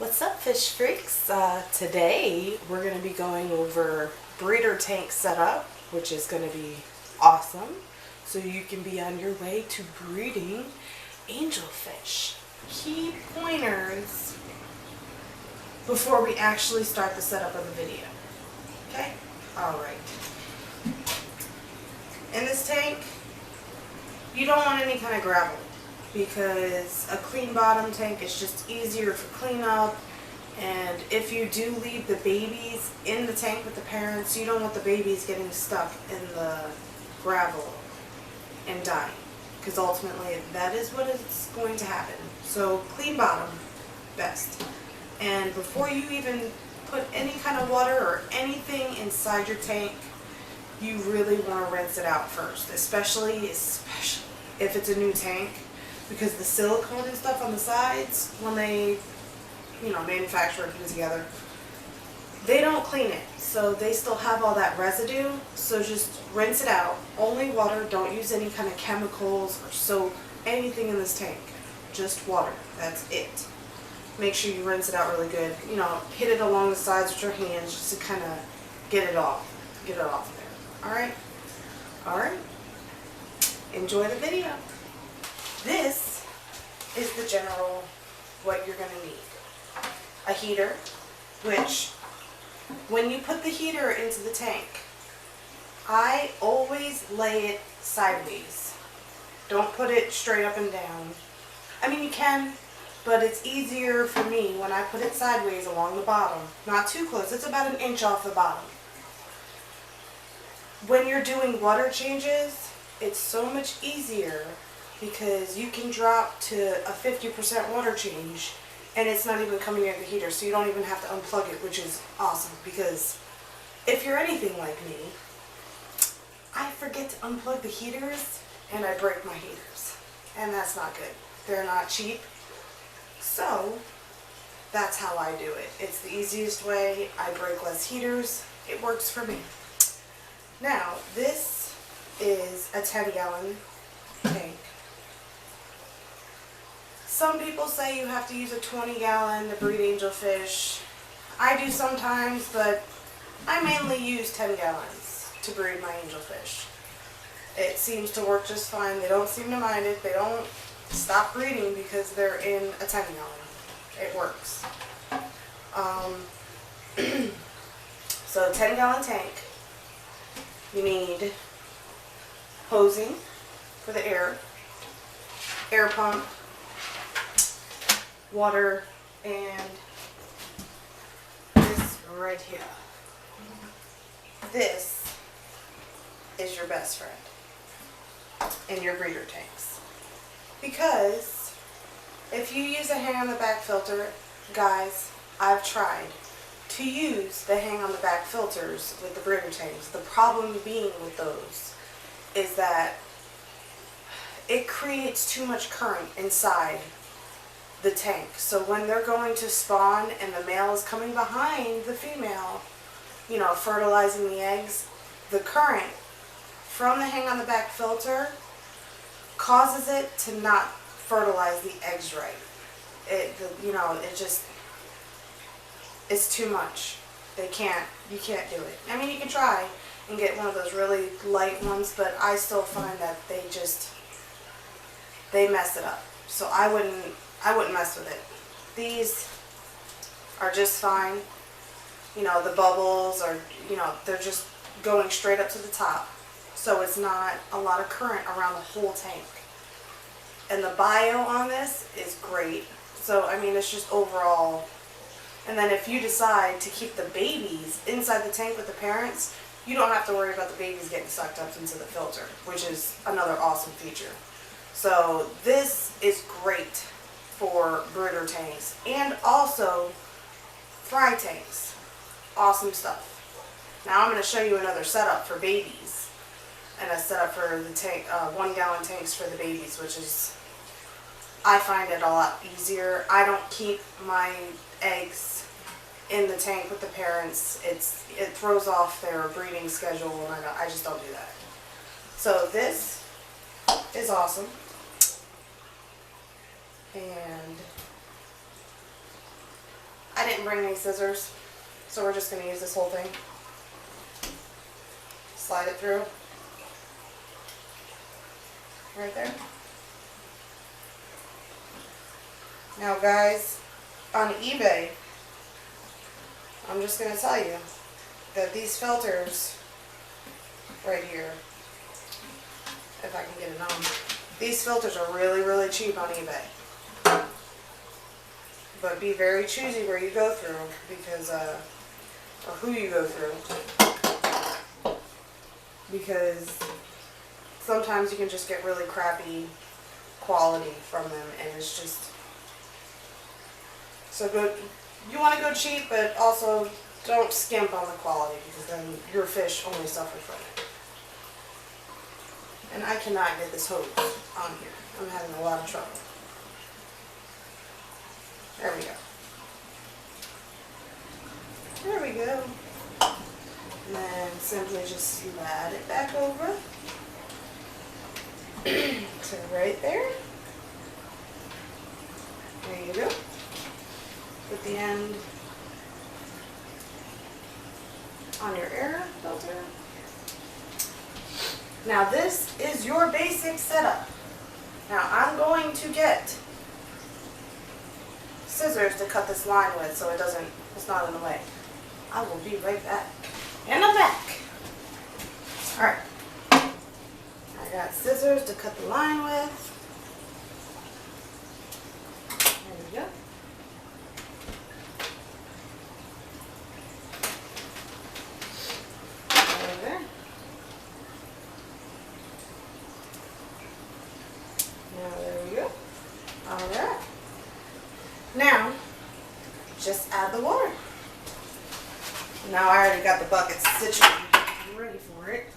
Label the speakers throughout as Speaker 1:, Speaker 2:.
Speaker 1: What's up, fish freaks? Today we're going to be going over breeder tank setup, which is going to be awesome. So you can be on your way to breeding angelfish. Key pointers before we actually start the setup of the video. Okay? Alright. In this tank, you don't want any kind of gravel, because a clean bottom tank is just easier for cleanup, and if you do leave the babies in the tank with the parents, you don't want the babies getting stuck in the gravel and dying, because ultimately that is what is going to happen. So clean bottom, best. And before you even put any kind of water or anything inside your tank, you really want to rinse it out first, especially if it's a new tank. Because the silicone and stuff on the sides, when they, manufacture and put it together, they don't clean it. So they still have all that residue. So just rinse it out. Only water. Don't use any kind of chemicals or soap, anything in this tank. Just water. That's it. Make sure you rinse it out really good. Hit it along the sides with your hands just to kind of get it off. Get it off there. Alright? Alright. Enjoy the video. This is the general what you're going to need. A heater, which when you put the heater into the tank, I always lay it sideways. Don't put it straight up and down. I mean, you can, but it's easier for me when I put it sideways along the bottom. Not too close. It's about 1 inch off the bottom. When you're doing water changes, it's so much easier, because you can drop to a 50% water change and it's not even coming near the heater, so you don't even have to unplug it, which is awesome. Because if you're anything like me, I forget to unplug the heaters and I break my heaters, and that's not good. They're not cheap, so that's how I do it. It's the easiest way. I break less heaters. It works for me. Now, this is a 10-gallon tank. Some people say you have to use a 20-gallon to breed angelfish. I do sometimes, but I mainly use 10 gallons to breed my angelfish. It seems to work just fine. They don't seem to mind it. They don't stop breeding because they're in a 10-gallon. It works. So a 10-gallon tank. You need hosing for the air pump, water, and this right here. This is your best friend in your breeder tanks. Because if you use a hang on the back filter, guys, I've tried to use the hang on the back filters with the breeder tanks. The problem being with those is that it creates too much current inside the tank. So when they're going to spawn and the male is coming behind the female, fertilizing the eggs, the current from the hang on the back filter causes it to not fertilize the eggs right. It's too much. You can't do it. I mean, you can try and get one of those really light ones, but I still find that they mess it up. So I wouldn't mess with it. These are just fine. The bubbles are, they're just going straight up to the top. So it's not a lot of current around the whole tank. And the bio on this is great. So, I mean, it's just overall. And then if you decide to keep the babies inside the tank with the parents, you don't have to worry about the babies getting sucked up into the filter, which is another awesome feature. So this is great for breeder tanks and also fry tanks. Awesome stuff. Now I'm going to show you another setup for babies and a setup for the tank, 1 gallon tanks for the babies, which is, I find it a lot easier. I don't keep my eggs in the tank with the parents. It throws off their breeding schedule, and I just don't do that. So this is awesome. And didn't bring any scissors, so we're just going to use this whole thing. Slide it through. Right there. Now guys, on eBay, I'm just going to tell you that these filters right here, if I can get it on, these filters are really, really cheap on eBay. But be very choosy where you go through, because, or who you go through, because sometimes you can just get really crappy quality from them, and it's just, so good. You want to go cheap, but also don't skimp on the quality, because then your fish only suffer from it. And I cannot get this hose on here. I'm having a lot of trouble. There we go. There we go. And then simply just slide it back over to right there. There you go. Put the end on your air filter. Now this is your basic setup. Now I'm going to get scissors to cut this line with so it's not in the way. I will be right back. And I'm back. Alright. I got scissors to cut the line with. There we go. There. Now there we go. Alright. Now, just add the water. Now I already got the buckets situated. I'm ready for it.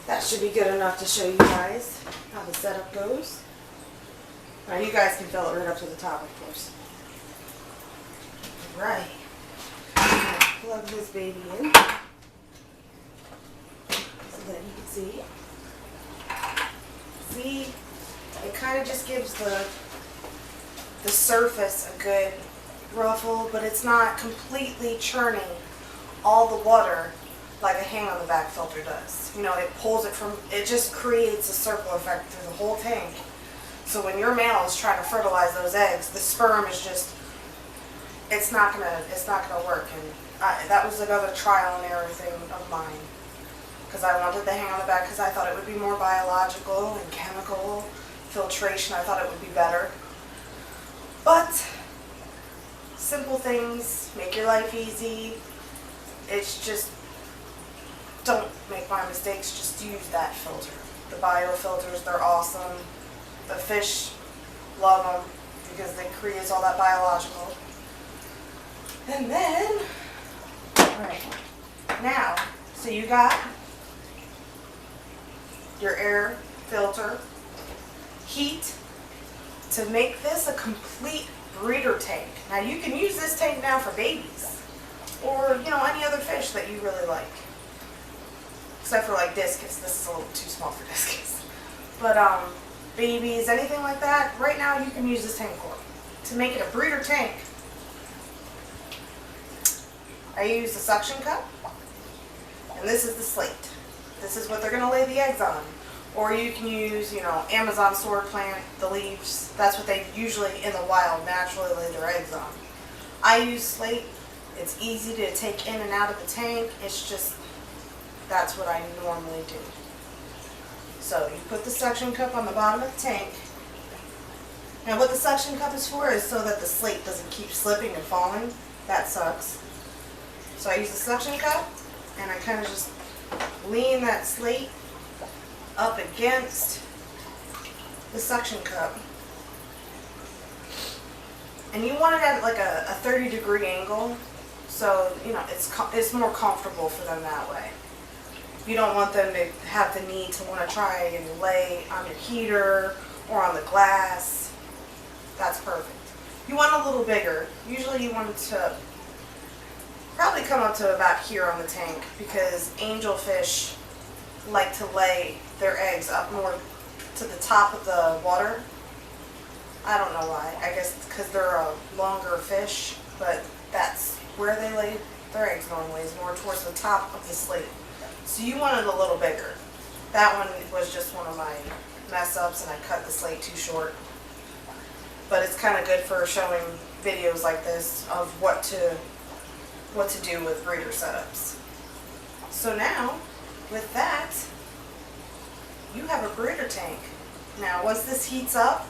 Speaker 1: That should be good enough to show you guys how the setup goes. Now you guys can fill it right up to the top, of course. Right. Plug this baby in so that you can see. See, it kind of just gives the surface a good ruffle, but it's not completely churning all the water like a hang on the back filter does. You know, it pulls it from, it just creates a circle effect through the whole tank. So when your male is trying to fertilize those eggs, the sperm is just, it's not gonna work. And that was another trial and error thing of mine, because I wanted the hang on the back because I thought it would be more biological and chemical filtration. I thought it would be better. But simple things make your life easy. It's just, don't make my mistakes, just use that filter. The bio filters, they're awesome. The fish love them because they create all that biological. And then, alright, now, so you got your air filter heat to make this a complete breeder tank. Now you can use this tank now for babies or, you know, any other fish that you really like. Except for like discus. This is a little too small for discus. But babies, anything like that, right now you can use this tank for. To make it a breeder tank, I use the suction cup, and this is the slate. This is what they're going to lay the eggs on. Or you can use, you know, Amazon sword plant, the leaves. That's what they usually in the wild naturally lay their eggs on. I use slate. It's easy to take in and out of the tank. It's just, that's what I normally do. So you put the suction cup on the bottom of the tank. Now what the suction cup is for is so that the slate doesn't keep slipping and falling. That sucks. So I use the suction cup and I kind of just lean that slate up against the suction cup. And you want it at like a 30-degree angle, so you know it's more comfortable for them that way. You don't want them to have the need to want to try and lay on your heater or on the glass. That's perfect. You want a little bigger. Usually you want it to probably come up to about here on the tank, because angelfish like to lay their eggs up more to the top of the water. I don't know why. I guess because they're a longer fish, but that's where they lay their eggs normally, is more towards the top of the slate. So you want it a little bigger. That one was just one of my mess ups, and I cut the slate too short. But it's kind of good for showing videos like this of what to do with breeder setups. So now, with that, you have a breeder tank. Now, once this heats up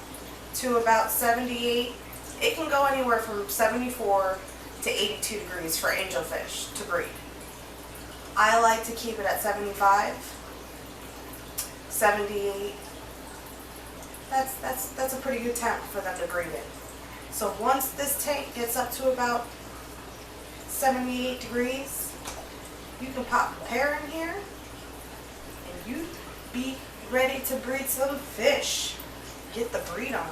Speaker 1: to about 78, it can go anywhere from 74 to 82 degrees for angelfish to breed. I like to keep it at 75, 78. That's a pretty good temp for them to breed in. So once this tank gets up to about 78 degrees, you can pop a pair in here and you be ready to breed some fish. Get the breed on.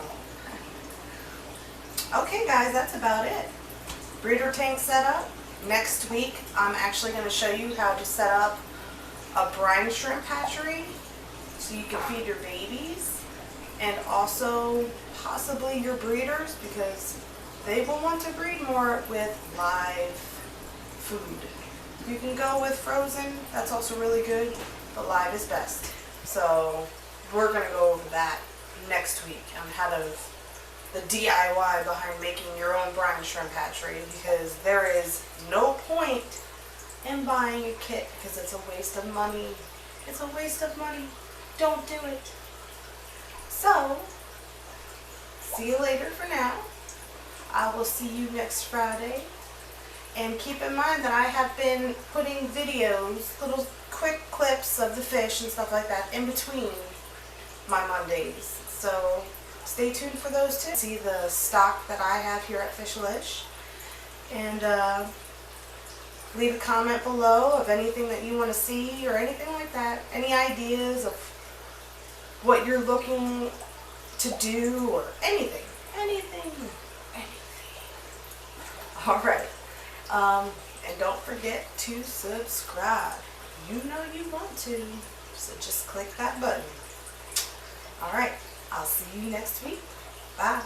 Speaker 1: Okay guys, that's about it. Breeder tank setup. Next week I'm actually going to show you how to set up a brine shrimp hatchery so you can feed your babies, and also possibly your breeders, because they will want to breed more with live food. You can go with frozen, that's also really good, but live is best. So we're going to go over that next week on how to, the DIY behind making your own brine shrimp hatchery, because there is no point in buying a kit because it's a waste of money. It's a waste of money. Don't do it. So, see you later for now. I will see you next Friday. And keep in mind that I have been putting videos, little quick clips of the fish and stuff like that in between my Mondays. So stay tuned for those too. See the stock that I have here at Fishalish. And leave a comment below of anything that you want to see or anything like that. Any ideas of what you're looking to do or anything. Anything. Alright. And don't forget to subscribe. You know you want to. So just click that button. Alright. I'll see you next week. Bye.